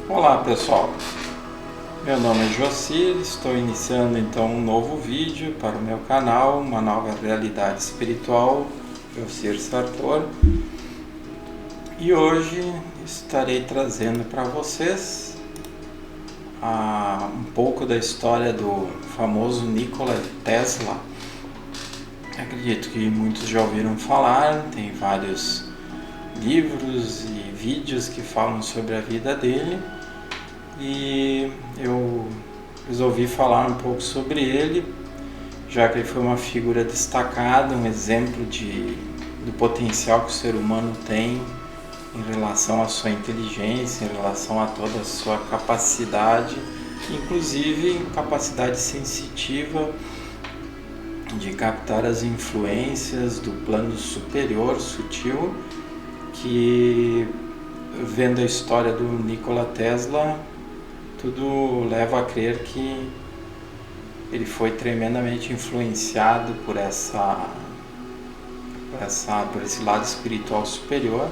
Olá pessoal, meu nome é Jocir, estou iniciando então um novo vídeo para o meu canal, uma nova realidade espiritual, Jocir Sartor, e hoje estarei trazendo para vocês um pouco da história do famoso Nikola Tesla. Acredito que muitos já ouviram falar, tem vários livros e vídeos que falam sobre a vida dele. E eu resolvi falar um pouco sobre ele, já que ele foi uma figura destacada, um exemplo do potencial que o ser humano tem em relação à sua inteligência, em relação a toda a sua capacidade, inclusive capacidade sensitiva de captar as influências do plano superior, sutil, que, vendo a história do Nikola Tesla, tudo leva a crer que ele foi tremendamente influenciado por esse lado espiritual superior,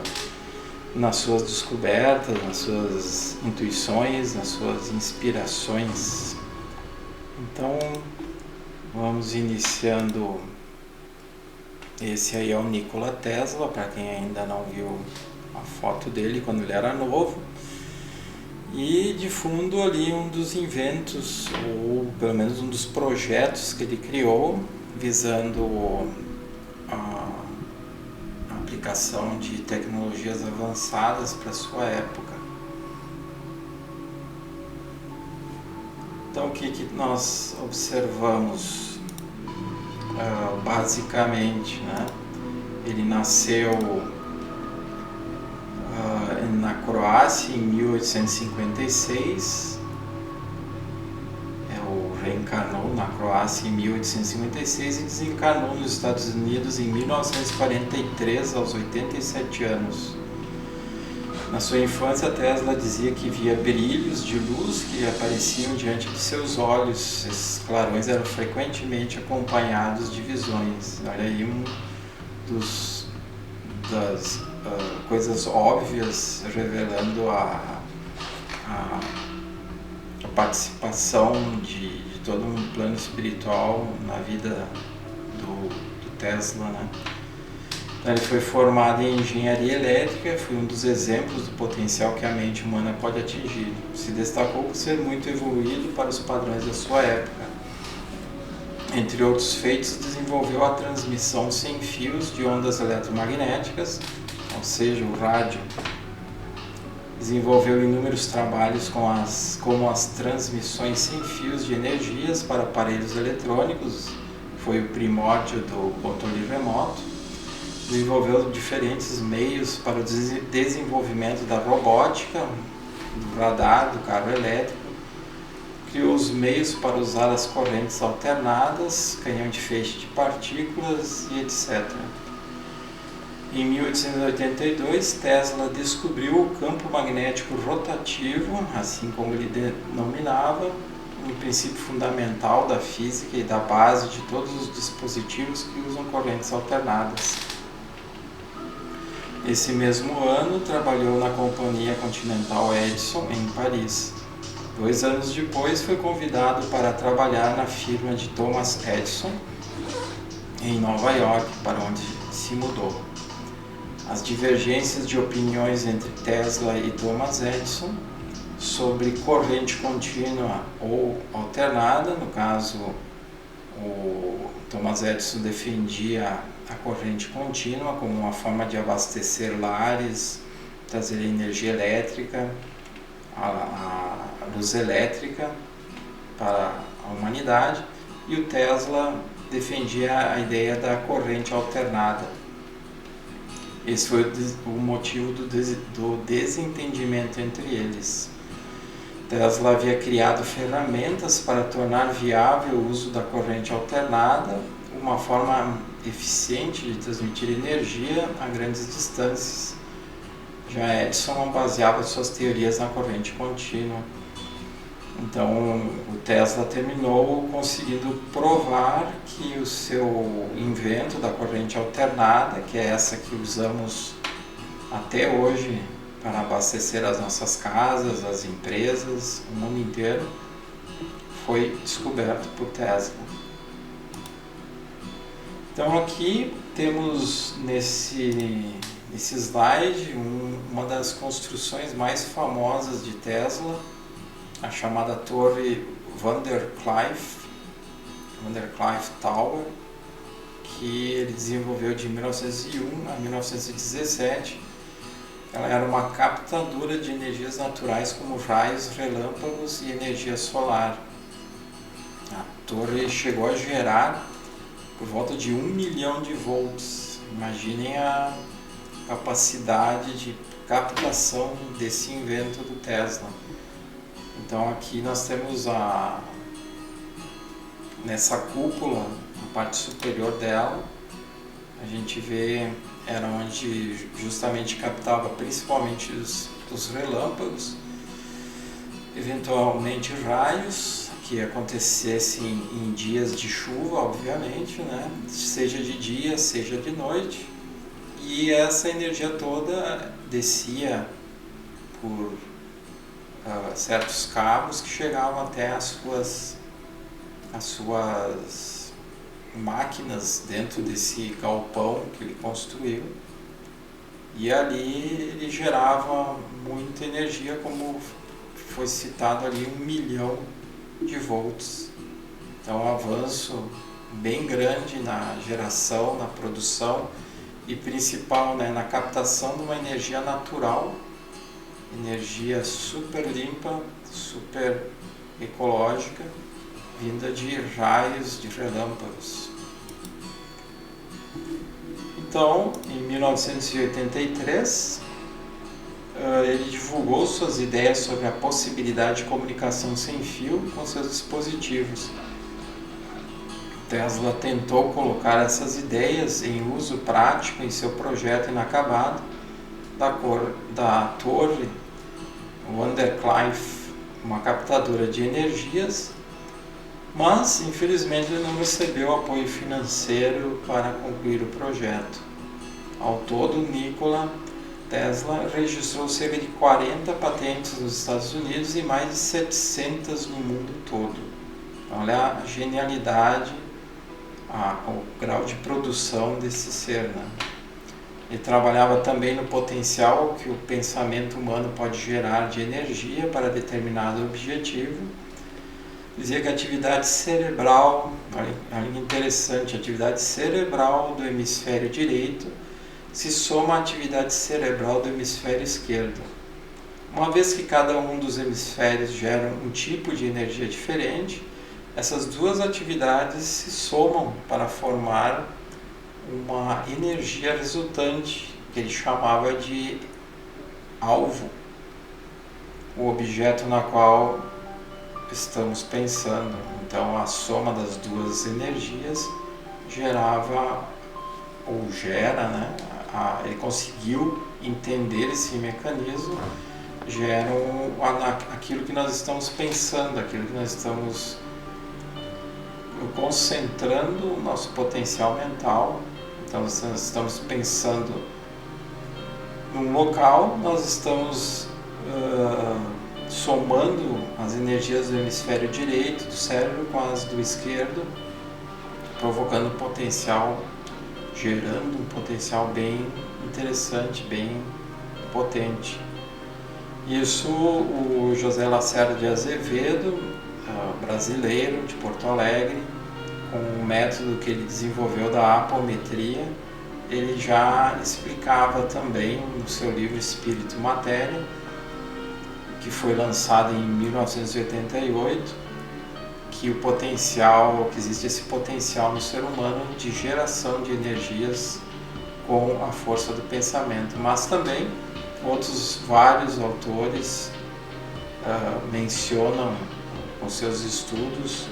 nas suas descobertas, nas suas intuições, nas suas inspirações. Então, vamos iniciando. Esse aí é o Nikola Tesla, para quem ainda não viu a foto dele quando ele era novo. E de fundo ali um dos inventos, ou pelo menos um dos projetos que ele criou, visando a aplicação de tecnologias avançadas para a sua época. Então o que nós observamos basicamente, né? Ele nasceu na Croácia em 1856, reencarnou na Croácia em 1856 e desencarnou nos Estados Unidos em 1943, aos 87 anos. Na sua infância, Tesla dizia que via brilhos de luz que apareciam diante de seus olhos. Esses clarões eram frequentemente acompanhados de visões. Olha aí das coisas óbvias, revelando a participação de todo um plano espiritual na vida do Tesla, né? Então, ele foi formado em engenharia elétrica, foi um dos exemplos do potencial que a mente humana pode atingir. Se destacou por ser muito evoluído para os padrões da sua época. Entre outros feitos, desenvolveu a transmissão sem fios de ondas eletromagnéticas, ou seja, o rádio. Desenvolveu inúmeros trabalhos como as transmissões sem fios de energias para aparelhos eletrônicos, foi o primórdio do controle remoto. Desenvolveu diferentes meios para o desenvolvimento da robótica, do radar, do carro elétrico. Criou os meios para usar as correntes alternadas, canhão de feixe de partículas e etc. Em 1882, Tesla descobriu o campo magnético rotativo, assim como ele denominava, um princípio fundamental da física e da base de todos os dispositivos que usam correntes alternadas. Esse mesmo ano, trabalhou na Companhia Continental Edison, em Paris. 2 anos depois, foi convidado para trabalhar na firma de Thomas Edison, em Nova York, para onde se mudou. As divergências de opiniões entre Tesla e Thomas Edison sobre corrente contínua ou alternada, no caso, o Thomas Edison defendia a corrente contínua como uma forma de abastecer lares, trazer energia elétrica, a luz elétrica para a humanidade, e o Tesla defendia a ideia da corrente alternada. Esse foi o motivo do desentendimento entre eles. Tesla havia criado ferramentas para tornar viável o uso da corrente alternada, uma forma eficiente de transmitir energia a grandes distâncias. Já Edison não baseava suas teorias na corrente contínua. Então, o Tesla terminou conseguindo provar que o seu invento da corrente alternada, que é essa que usamos até hoje para abastecer as nossas casas, as empresas, o mundo inteiro, foi descoberto por Tesla. Então aqui temos nesse slide uma das construções mais famosas de Tesla, a chamada Torre Vanderclife Tower, que ele desenvolveu de 1901 a 1917. Ela era uma captadora de energias naturais como raios, relâmpagos e energia solar. A torre chegou a gerar por volta de 1 milhão de volts. Imaginem a capacidade de captação desse invento do Tesla. Então aqui nós temos nessa cúpula, na parte superior dela, a gente vê, era onde justamente captava principalmente os relâmpagos, eventualmente raios, que acontecessem em dias de chuva, obviamente, né? Seja de dia, seja de noite. E essa energia toda descia por certos cabos que chegavam até as suas máquinas dentro desse galpão que ele construiu. E ali ele gerava muita energia, como foi citado ali, 1 milhão de volts. Então um avanço bem grande na geração, na produção e principal, né, na captação de uma energia natural, energia super limpa, super ecológica, vinda de raios, de relâmpagos. Então, em 1983, ele divulgou suas ideias sobre a possibilidade de comunicação sem fio com seus dispositivos. Tesla tentou colocar essas ideias em uso prático em seu projeto inacabado da torre Vanderclife, uma captadora de energias, mas infelizmente ele não recebeu apoio financeiro para concluir o projeto. Ao todo, Nikola Tesla registrou cerca de 40 patentes nos Estados Unidos e mais de 700 no mundo todo. Olha a genialidade, o grau de produção desse ser, né? Ele trabalhava também no potencial que o pensamento humano pode gerar de energia para determinado objetivo. Dizia que a atividade cerebral, olha interessante, a atividade cerebral do hemisfério direito se soma à atividade cerebral do hemisfério esquerdo. Uma vez que cada um dos hemisférios gera um tipo de energia diferente, essas duas atividades se somam para formar uma energia resultante, que ele chamava de alvo, o objeto na qual estamos pensando. Então a soma das duas energias gerava, ou gera, né? Ele conseguiu entender esse mecanismo, geram aquilo que nós estamos pensando, aquilo que nós estamos concentrando o nosso potencial mental. Então nós estamos pensando num local, nós estamos somando as energias do hemisfério direito do cérebro com as do esquerdo, provocando um potencial, gerando um potencial bem interessante, bem potente. Isso o José Lacerda de Azevedo, brasileiro de Porto Alegre, com o método que ele desenvolveu da apometria, ele já explicava também no seu livro Espírito e Matéria, que foi lançado em 1988, que o potencial, que existe esse potencial no ser humano de geração de energias com a força do pensamento. Mas também outros vários autores mencionam com seus estudos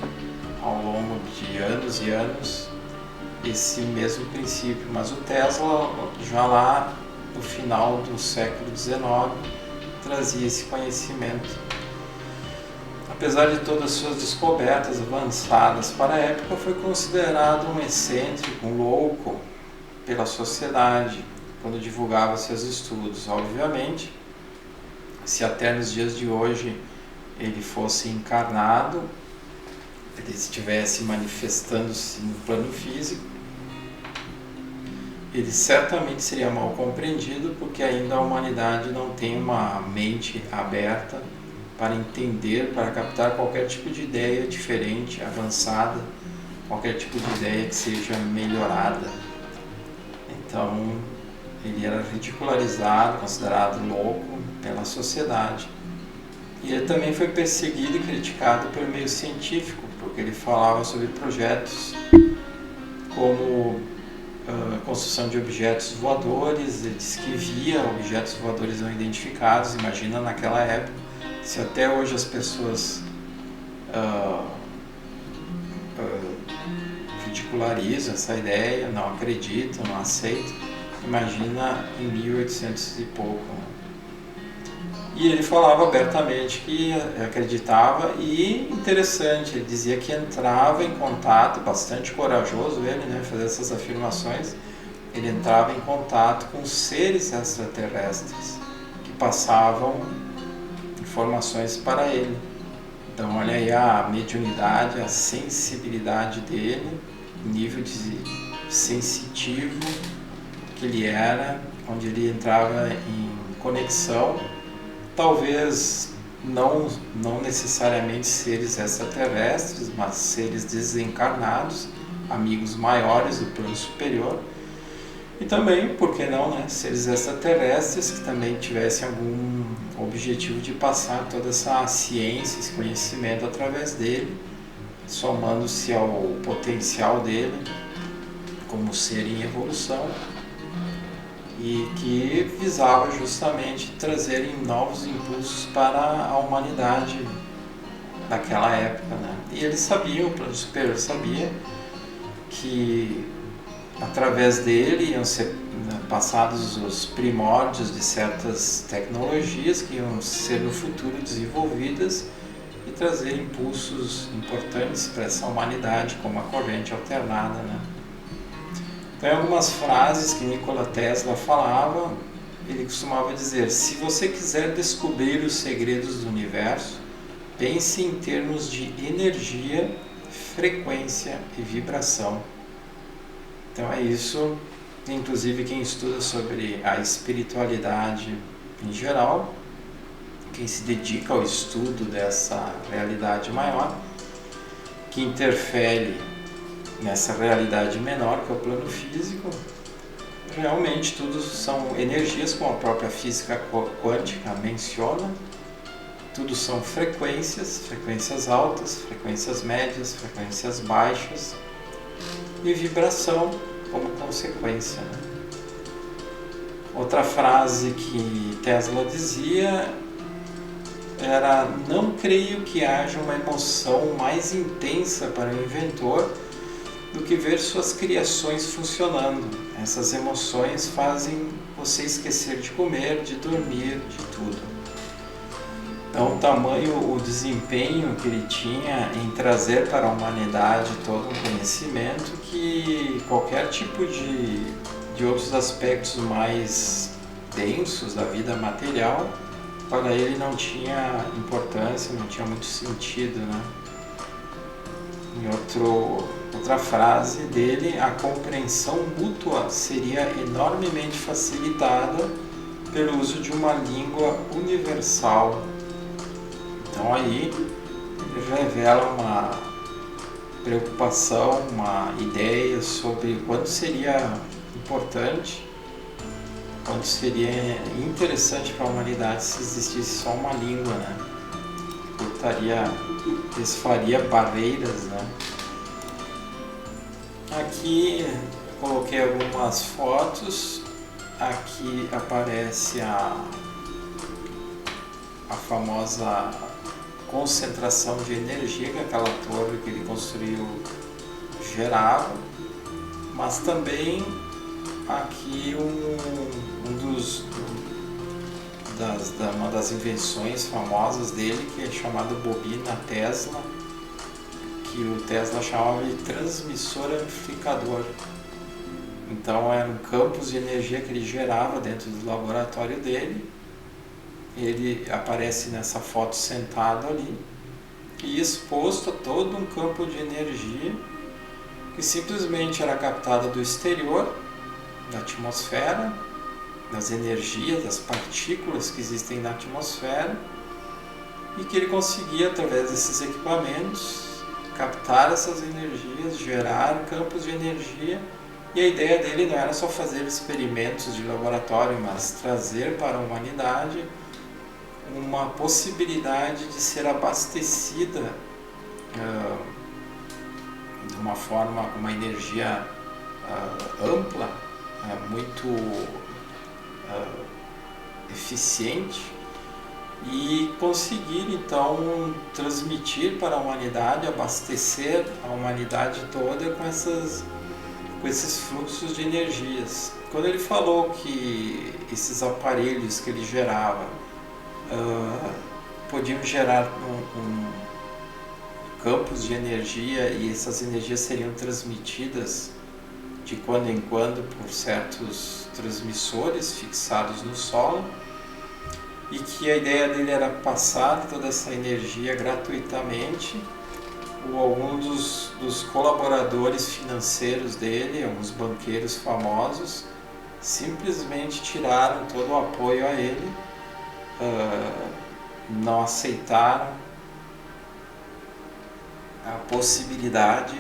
ao longo de anos e anos esse mesmo princípio. Mas o Tesla, já lá no final do século XIX, trazia esse conhecimento. Apesar de todas as suas descobertas avançadas para a época, foi considerado um excêntrico, um louco pela sociedade quando divulgava seus estudos. Obviamente, se até nos dias de hoje ele fosse encarnado, ele estivesse manifestando-se no plano físico, ele certamente seria mal compreendido, porque ainda a humanidade não tem uma mente aberta para entender, para captar qualquer tipo de ideia diferente, avançada, qualquer tipo de ideia que seja melhorada. Então, ele era ridicularizado, considerado louco pela sociedade. E ele também foi perseguido e criticado pelo meio científico, porque ele falava sobre projetos como construção de objetos voadores. Ele disse que via objetos voadores não identificados. Imagina naquela época, se até hoje as pessoas ridicularizam essa ideia, não acreditam, não aceitam, imagina em 1800 e pouco. E ele falava abertamente que acreditava, e interessante, ele dizia que entrava em contato, bastante corajoso ele, né, fazer essas afirmações, ele entrava em contato com seres extraterrestres que passavam informações para ele. Então olha aí a mediunidade, a sensibilidade dele, o nível de sensitivo que ele era, onde ele entrava em conexão. Talvez não necessariamente seres extraterrestres, mas seres desencarnados, amigos maiores do plano superior. E também, por que não, né, seres extraterrestres que também tivessem algum objetivo de passar toda essa ciência, esse conhecimento através dele, somando-se ao potencial dele como ser em evolução, e que visava justamente trazerem novos impulsos para a humanidade daquela época, né? E eles sabiam, o plano superior sabia que através dele iam ser passados os primórdios de certas tecnologias que iam ser no futuro desenvolvidas e trazer impulsos importantes para essa humanidade, como a corrente alternada, né? Tem algumas frases que Nikola Tesla falava. Ele costumava dizer: se você quiser descobrir os segredos do universo, pense em termos de energia, frequência e vibração. Então é isso. Inclusive quem estuda sobre a espiritualidade em geral, quem se dedica ao estudo dessa realidade maior, que interfere nessa realidade menor, que é o plano físico, realmente tudo são energias, como a própria física quântica menciona. Tudo são frequências, frequências altas, frequências médias, frequências baixas e vibração como consequência, né? Outra frase que Tesla dizia era: não creio que haja uma emoção mais intensa para o inventor do que ver suas criações funcionando. Essas emoções fazem você esquecer de comer, de dormir, de tudo. Então, tamanho o desempenho que ele tinha em trazer para a humanidade todo um conhecimento que qualquer tipo de outros aspectos mais densos da vida material, para ele não tinha importância, não tinha muito sentido, né? Outra frase dele: a compreensão mútua seria enormemente facilitada pelo uso de uma língua universal. Então aí ele revela uma preocupação, uma ideia sobre quanto seria importante, quanto seria interessante para a humanidade se existisse só uma língua, né? Desfaria barreiras, né? Aqui coloquei algumas fotos. Aqui aparece a famosa concentração de energia que aquela torre que ele construiu gerava, mas também aqui uma das invenções famosas dele, que é chamada bobina Tesla, que o Tesla chamava de transmissor amplificador. Então eram campos de energia que ele gerava dentro do laboratório dele, ele aparece nessa foto sentado ali e exposto a todo um campo de energia que simplesmente era captada do exterior, da atmosfera, das energias, das partículas que existem na atmosfera, e que ele conseguia, através desses equipamentos, captar essas energias, gerar campos de energia. E a ideia dele não era só fazer experimentos de laboratório, mas trazer para a humanidade uma possibilidade de ser abastecida de uma forma, com uma energia ampla, muito eficiente, e conseguir então transmitir para a humanidade, abastecer a humanidade toda com esses fluxos de energias. Quando ele falou que esses aparelhos que ele gerava podiam gerar campos de energia, e essas energias seriam transmitidas de quando em quando por certos transmissores fixados no solo, e que a ideia dele era passar toda essa energia gratuitamente. Alguns dos colaboradores financeiros dele, alguns banqueiros famosos, simplesmente tiraram todo o apoio a ele, não aceitaram a possibilidade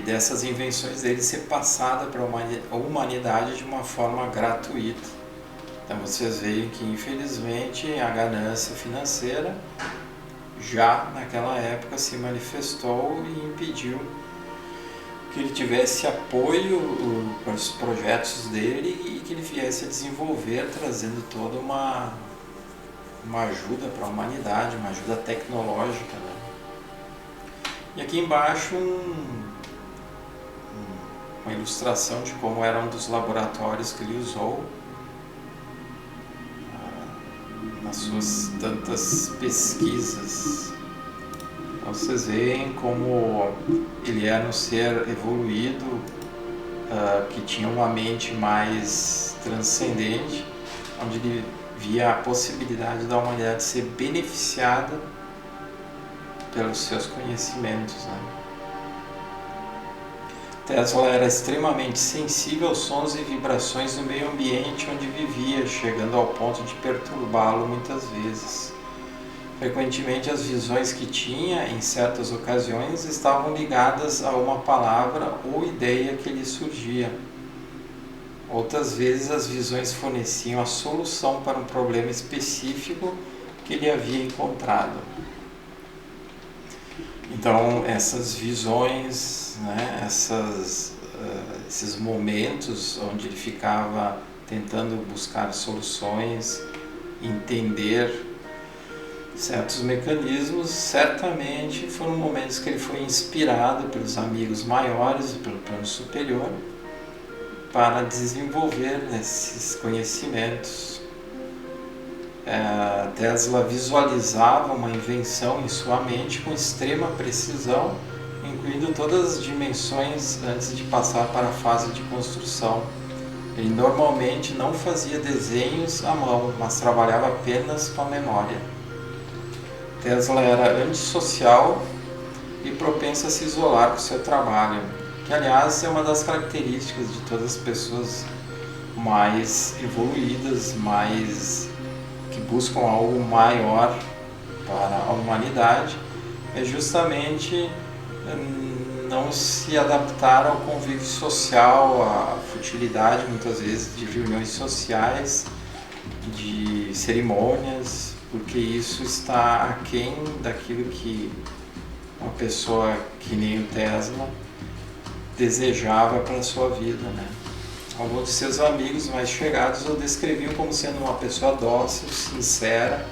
dessas invenções dele ser passada para a humanidade de uma forma gratuita. Então vocês veem que, infelizmente, a ganância financeira já naquela época se manifestou e impediu que ele tivesse apoio para os projetos dele e que ele viesse a desenvolver, trazendo toda uma ajuda para a humanidade, uma ajuda tecnológica, né? E aqui embaixo uma ilustração de como era um dos laboratórios que ele usou nas suas tantas pesquisas. Então vocês veem como ele era um ser evoluído, que tinha uma mente mais transcendente, onde ele via a possibilidade da humanidade ser beneficiada pelos seus conhecimentos, né? Tesla era extremamente sensível aos sons e vibrações do meio ambiente onde vivia, chegando ao ponto de perturbá-lo muitas vezes. Frequentemente, as visões que tinha, em certas ocasiões, estavam ligadas a uma palavra ou ideia que lhe surgia. Outras vezes, as visões forneciam a solução para um problema específico que ele havia encontrado. Então, essas visões, né, esses momentos onde ele ficava tentando buscar soluções, entender certos mecanismos, certamente foram momentos que ele foi inspirado pelos amigos maiores e pelo plano superior para desenvolver esses conhecimentos. Tesla visualizava uma invenção em sua mente com extrema precisão, incluindo todas as dimensões antes de passar para a fase de construção. Ele normalmente não fazia desenhos à mão, mas trabalhava apenas com a memória. Tesla era antissocial e propenso a se isolar com seu trabalho, que aliás é uma das características de todas as pessoas mais evoluídas, que buscam algo maior para a humanidade, é justamente não se adaptar ao convívio social, à futilidade muitas vezes de reuniões sociais, de cerimônias, porque isso está aquém daquilo que uma pessoa que nem o Tesla desejava para a sua vida, né? Alguns de seus amigos mais chegados o descreviam como sendo uma pessoa dócil, sincera,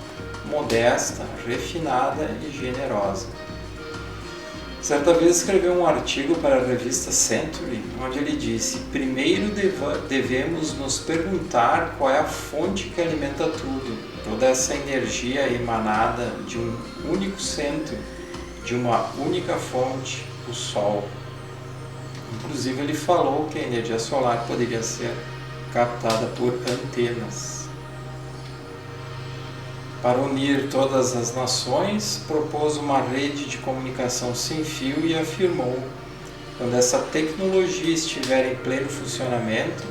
modesta, refinada e generosa. Certa vez escreveu um artigo para a revista Century, onde ele disse: primeiro devemos nos perguntar qual é a fonte que alimenta tudo, toda essa energia emanada de um único centro, de uma única fonte, o Sol. Inclusive ele falou que a energia solar poderia ser captada por antenas. Para unir todas as nações, propôs uma rede de comunicação sem fio e afirmou: quando essa tecnologia estiver em pleno funcionamento,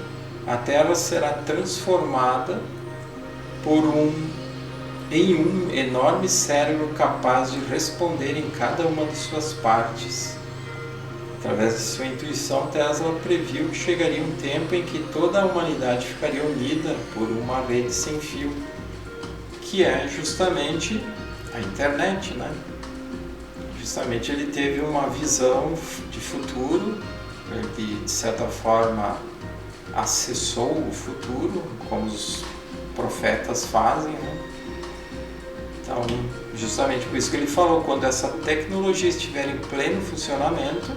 a Terra será transformada em um enorme cérebro capaz de responder em cada uma de suas partes. Através de sua intuição, Tesla previu que chegaria um tempo em que toda a humanidade ficaria unida por uma rede sem fio, que é justamente a internet, né? Justamente ele teve uma visão de futuro, ele de certa forma acessou o futuro, como os profetas fazem, né? Então, justamente por isso que ele falou, quando essa tecnologia estiver em pleno funcionamento,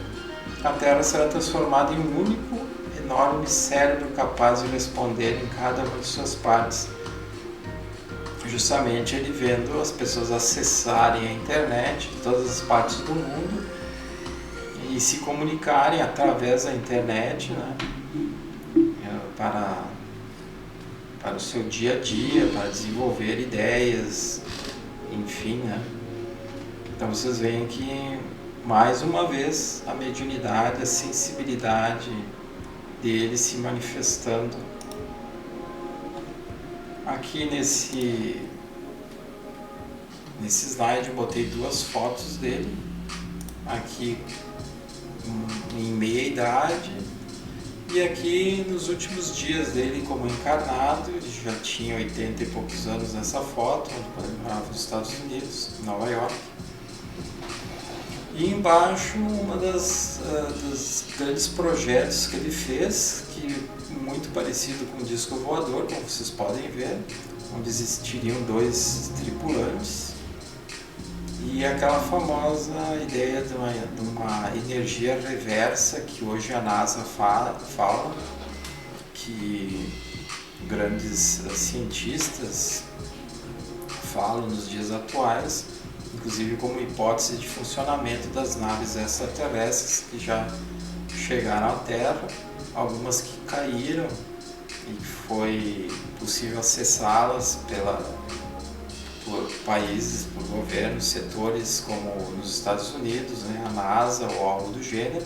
a Terra será transformada em um único, enorme cérebro capaz de responder em cada uma de suas partes. Justamente ele vendo as pessoas acessarem a internet de todas as partes do mundo e se comunicarem através da internet, né, para o seu dia a dia, para desenvolver ideias, enfim, né? Então vocês veem que, mais uma vez, a mediunidade, a sensibilidade dele se manifestando. Aqui nesse slide eu botei duas fotos dele, aqui em meia idade e aqui nos últimos dias dele como encarnado. Ele já tinha 80 e poucos anos nessa foto, quando ele morava nos Estados Unidos, em Nova York. E embaixo uma dos grandes projetos que ele fez, que muito parecido com o disco voador, como vocês podem ver, onde existiriam 2 tripulantes, e aquela famosa ideia de uma energia reversa que hoje a NASA fala, que grandes cientistas falam nos dias atuais, inclusive como hipótese de funcionamento das naves extraterrestres que já chegaram à Terra, algumas que caíram e foi possível acessá-las por países, por governos, setores como nos Estados Unidos, né, a NASA ou algo do gênero,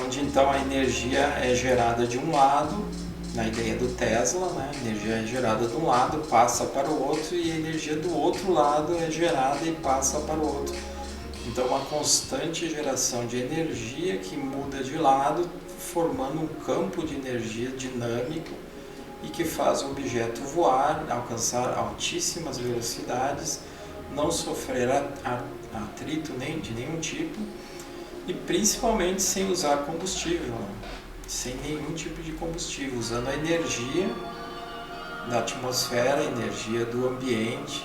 onde então a energia é gerada de um lado, na ideia do Tesla, né, a energia é gerada de um lado, passa para o outro, e a energia do outro lado é gerada e passa para o outro. Então uma constante geração de energia que muda de lado, formando um campo de energia dinâmico e que faz o objeto voar, alcançar altíssimas velocidades, não sofrer atrito de nenhum tipo e principalmente sem usar combustível, sem nenhum tipo de combustível, usando a energia da atmosfera, a energia do ambiente,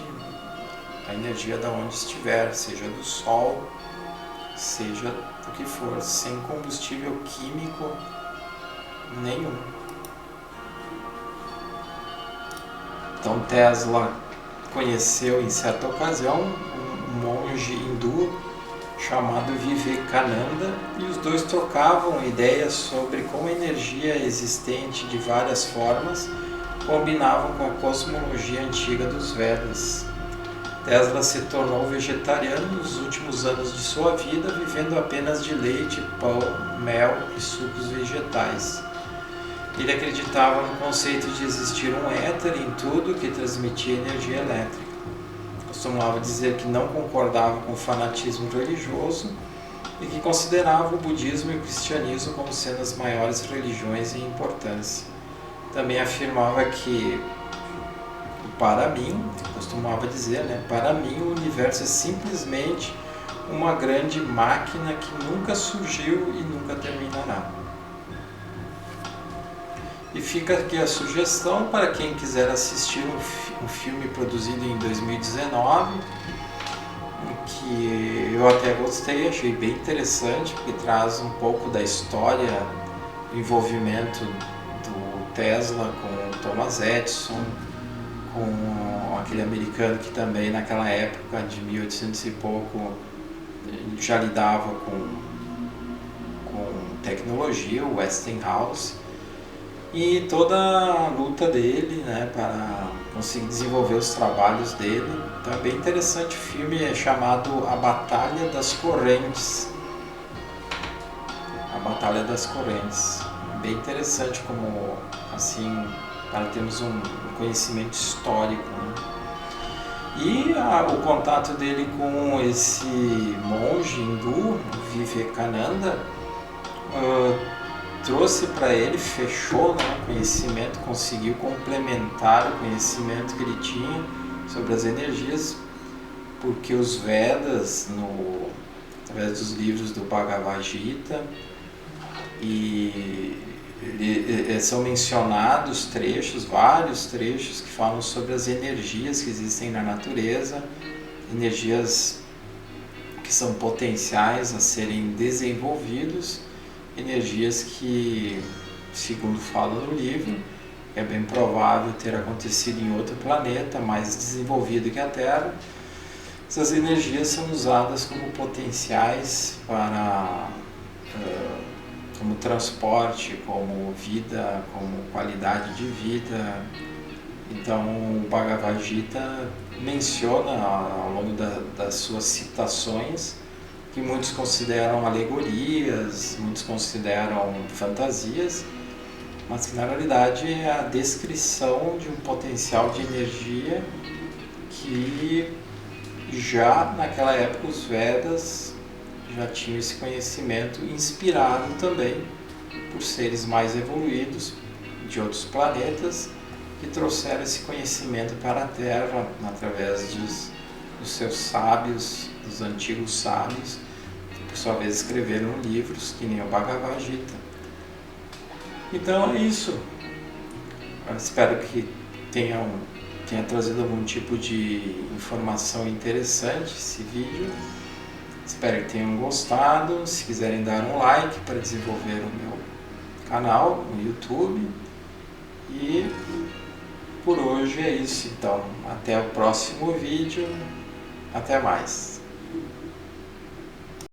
a energia da onde estiver, seja do sol, seja do que for, sem combustível químico nenhum. Então Tesla conheceu em certa ocasião um monge hindu chamado Vivekananda, e os dois trocavam ideias sobre como a energia existente de várias formas combinavam com a cosmologia antiga dos Vedas. Tesla se tornou vegetariano nos últimos anos de sua vida, vivendo apenas de leite, pão, mel e sucos vegetais. Ele acreditava no conceito de existir um éter em tudo que transmitia energia elétrica. Costumava dizer que não concordava com o fanatismo religioso e que considerava o budismo e o cristianismo como sendo as maiores religiões em importância. Também afirmava que, para mim, costumava dizer, para mim o universo é simplesmente uma grande máquina que nunca surgiu e nunca terminará. E fica aqui a sugestão para quem quiser assistir um filme produzido em 2019, que eu até gostei, achei bem interessante, porque traz um pouco da história do envolvimento do Tesla com o Thomas Edison, com aquele americano que também naquela época de 1800 e pouco já lidava com tecnologia, o Westinghouse. e toda a luta dele, né, para conseguir desenvolver os trabalhos dele. Então é bem interessante o filme, é chamado A Batalha das Correntes. A Batalha das Correntes. Bem interessante como, assim, para termos um conhecimento histórico, né? E o contato dele com esse monge hindu, Vivekananda, trouxe para ele, fechou, né, o conhecimento, conseguiu complementar o conhecimento que ele tinha sobre as energias, porque os Vedas, através dos livros do Bhagavad Gita, são mencionados trechos, vários trechos que falam sobre as energias que existem na natureza, energias que são potenciais a serem desenvolvidos, energias que, segundo fala no livro, é bem provável ter acontecido em outro planeta mais desenvolvido que a Terra. Essas energias são usadas como potenciais para como transporte, como vida, como qualidade de vida. Então o Bhagavad Gita menciona ao longo das suas citações, que muitos consideram alegorias, muitos consideram fantasias, mas que na realidade é a descrição de um potencial de energia que já naquela época os Vedas já tinham esse conhecimento, inspirado também por seres mais evoluídos de outros planetas, que trouxeram esse conhecimento para a Terra através dos seus sábios, dos antigos sábios, que por sua vez escreveram livros que nem o Bhagavad Gita. Então é isso. Eu espero que tenha trazido algum tipo de informação interessante esse vídeo. Espero que tenham gostado. Se quiserem dar um like para desenvolver o meu canal no YouTube. E por hoje é isso, então. Até o próximo vídeo. Até mais.